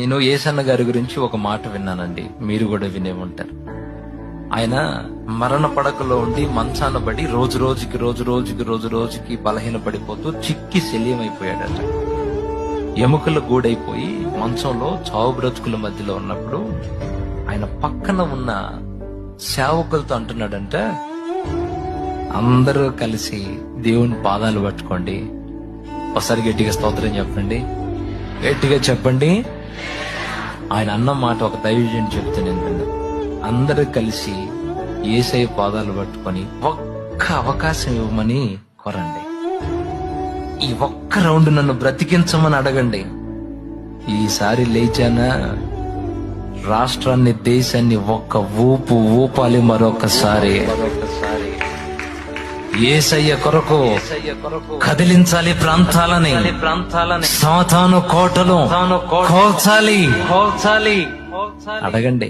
నేను యేసన్న గారి గురించి ఒక మాట విన్నానండి, మీరు కూడా వినే ఉంటారు. ఆయన మరణ పడకలో ఉండి మంచాన పడి రోజు రోజుకి బలహీన పడిపోతూ చిక్కి శల్యమైపోయాడట. ఎముకల గూడైపోయి మంచంలో చావు బ్రతుకుల మధ్యలో ఉన్నప్పుడు ఆయన పక్కన ఉన్న సేవకులతో అంటున్నాడంట, అందరూ కలిసి దేవుని పాదాలు పట్టుకోండి, ఒకసారి గట్టిగా స్తోత్రం చెప్పండి, గట్టిగా చెప్పండి. ఆయన అన్న మాట ఒక దైవజనుడు చెప్తే నేను విన్నాను. అందరూ కలిసి యేసయ్య పాదాలు పట్టుకొని ఒక్క అవకాశం ఇవ్వమని కోరండి. ఈ ఒక్క రౌండ్ నన్ను బ్రతికించమని అడగండి. ఈసారి లేచానా రాష్ట్రాన్ని, దేశాన్ని ఒక్క ఊపాలి మరొకసారి. యేసయ్య కొరకు కదిలించాలి ప్రాంతాలని, సాతాను కోటలు కోల్చాలి. అడగండి.